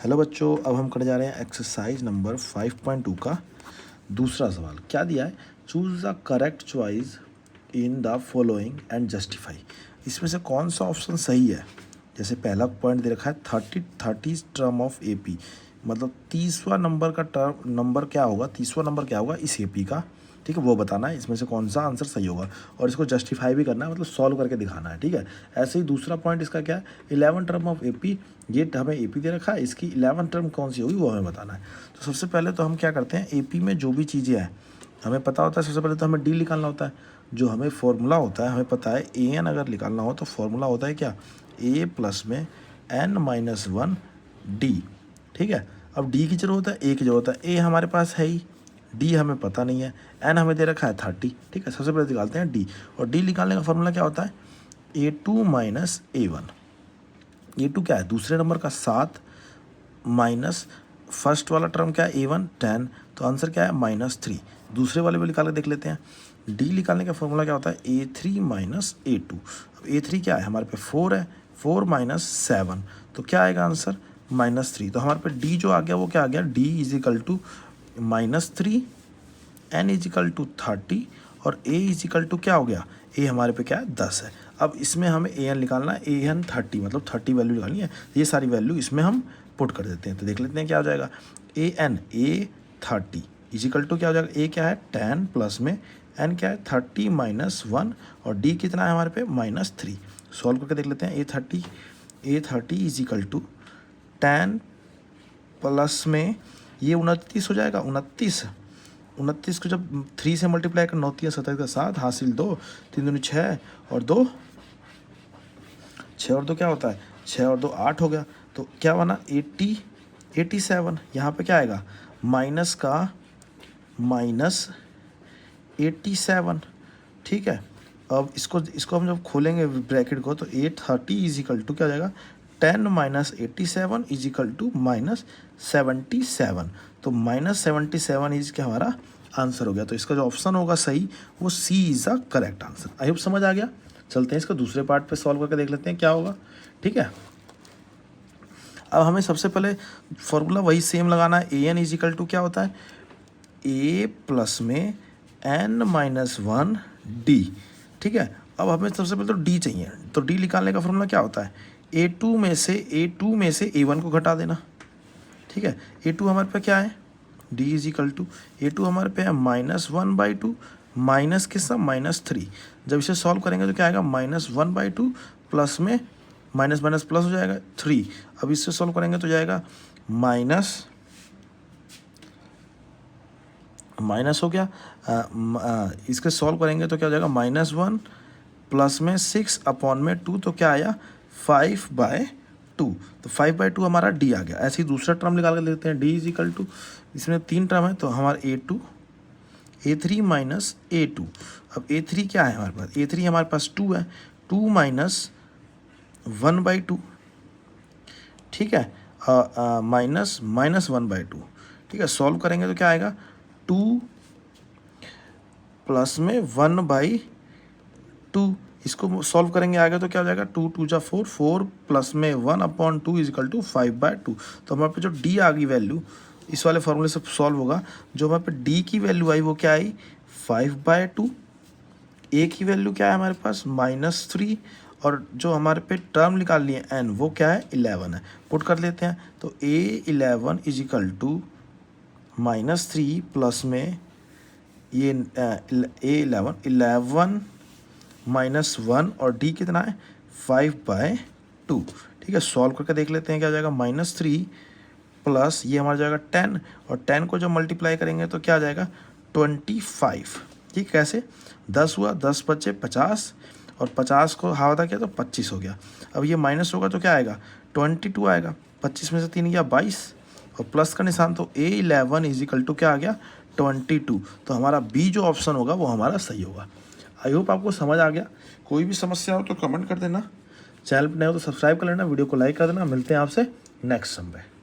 Hello बच्चों, अब हम करने जा रहे हैं एक्सरसाइज नंबर 5.2 का दूसरा सवाल। क्या दिया है? Choose the correct choice in the following and justify. इसमें से कौन सा ऑप्शन सही है? जैसे पहला पॉइंट दे रखा है 30 टर्म ऑफ एपी, मतलब 30वां नंबर का टर्म नंबर क्या होगा, 30वां नंबर क्या होगा इस एपी का, ठीक है, वो बताना है। इसमें से कौन सा आंसर सही होगा और इसको जस्टिफाई भी करना है, मतलब सॉल्व करके दिखाना है, ठीक है। ऐसे ही दूसरा पॉइंट इसका क्या है, 11 टर्म ऑफ एपी, ये हमें एपी दे रखा है, इसकी 11 टर्म कौन सी होगी वो हमें बताना है। तो सबसे पहले तो हम क्या करते हैं, एपी में जो भी चीज़ें हैं हमें पता होता है, सबसे पहले तो हमें डी निकालना होता है। जो हमें फॉर्मूला होता है, हमें पता है ए एन अगर निकालना हो तो फॉर्मूला होता है क्या, ए प्लस में n-1 डी, ठीक है। अब डी की जरूरत है, ए की जरूरत है, ए हमारे पास है ही, डी हमें पता नहीं है, एन हमें दे रखा है 30, ठीक है। सबसे पहले निकालते हैं डी, और डी निकालने का फॉर्मूला क्या होता है, A2 माइनस A1। A2 क्या है, दूसरे नंबर का 7 माइनस फर्स्ट वाला टर्म क्या है A1 10, तो आंसर क्या है -3। दूसरे वाले भी निकाल के देख लेते हैं। डी निकालने का फॉर्मूला क्या होता है, A3 माइनस A2। अब A3 क्या है, हमारे पे 4 है, 4 माइनस 7, तो क्या आएगा आंसर -3। तो हमारे पे डी जो आ गया वो क्या आ गया, D is equal to -3, n is equal to 30 और a इज इक्वल टू क्या हो गया, a हमारे पे क्या है 10 है। अब इसमें हमें a n निकालना है, a n 30, मतलब 30 वैल्यू निकालनी है। ये सारी वैल्यू इसमें हम पुट कर देते हैं, तो देख लेते हैं क्या हो जाएगा। a n a 30 is equal to क्या हो जाएगा, a क्या है 10 प्लस में n क्या है 30 माइनस 1 और d कितना है हमारे पे -3। सॉल्व करके देख लेते हैं। a 30 is equal to 10 plus में ये 29 हो जाएगा, 29 को जब 3 से मल्टीप्लाई कर 9 3 27 का 7 हासिल 2, 3 दूनी 6 और 2 क्या होता है, 6 और 2 8 हो गया। तो क्या बना 87। यहाँ पे क्या आएगा, माइनस का -87, ठीक है। अब इसको हम जब खोलेंगे ब्रैकेट को तो 830 इज इक्वल टू क्या हो जाएगा, 10 माइनस 87 इज इक्वल टू -77। तो -77 इज क्या हमारा आंसर हो गया। तो इसका जो ऑप्शन होगा सही वो C is the correct answer. I hope समझ आ गया। चलते हैं इसका दूसरे पार्ट पे सॉल्व करके देख लेते हैं क्या होगा, ठीक है। अब हमें सबसे पहले फॉर्मूला वही सेम लगाना है। A N is equal to क्या होता है, ए प्लस में n-1 डी, ठीक है। अब हमें सबसे पहले तो डी चाहिए, तो डी निकालने का फॉर्मूला क्या होता है, A2 में से A1 को घटा देना, ठीक है। A2 हमारे पे क्या है, D is equal to A2 हमारे पे है -1/2 माइनस किसका -3। जब इसे सॉल्व करेंगे तो क्या आएगा, -1/2 प्लस में माइनस माइनस प्लस हो जाएगा 3। अब इससे सॉल्व करेंगे तो जाएगा माइनस हो गया, इसके सॉल्व करेंगे तो क्या हो जाएगा, -1 प्लस में 6/2, तो क्या आया 5/2। तो 5/2 हमारा डी आ गया। ऐसे ही दूसरा टर्म निकाल कर लेते हैं, डी इज इक्वल टू, इसमें 3 टर्म है तो हमारा A3 माइनस A2। अब A3 क्या है हमारे पास, A3 हमारे पास 2 है, 2 माइनस 1/2, ठीक है, माइनस 1/2, ठीक है। सॉल्व करेंगे तो क्या आएगा, 2 प्लस में 1/2। इसको सॉल्व करेंगे आगे तो क्या हो जाएगा, 2 2 जा 4, 4 प्लस में 1/2 इज इक्वल टू 5/2। तो हमारे पे जो डी आ गई वैल्यू इस वाले फॉर्मूले से सॉल्व होगा, जो हमारे पे डी की वैल्यू आई वो क्या आई 5/2। ए की वैल्यू क्या है हमारे पास -3, और जो हमारे पे टर्म निकालनी है एन वो क्या है 11 है। पुट कर लेते हैं तो A11 is equal to -3 plus में ये A11 -1 और डी कितना है 5/2, ठीक है। सॉल्व करके देख लेते हैं क्या हो जाएगा, -3 प्लस ये हमारा जाएगा 10, और 10 को जब मल्टीप्लाई करेंगे तो क्या आ जाएगा 25, ठीक। कैसे 10 हुआ, 10 बचे 50, और 50 को हावा किया तो 25 हो गया। अब ये माइनस होगा तो क्या आएगा 22 आएगा, 25 में से 3 गया 22, और प्लस का निशान, तो A11 इज इक्वल टू क्या आ गया 22। तो हमारा बी जो ऑप्शन होगा वो हमारा सही होगा। आई होप आपको समझ आ गया। कोई भी समस्या हो तो कमेंट कर देना, चैनल पर नए हो तो सब्सक्राइब कर लेना, वीडियो को लाइक कर देना। मिलते हैं आपसे नेक्स्ट सम पे।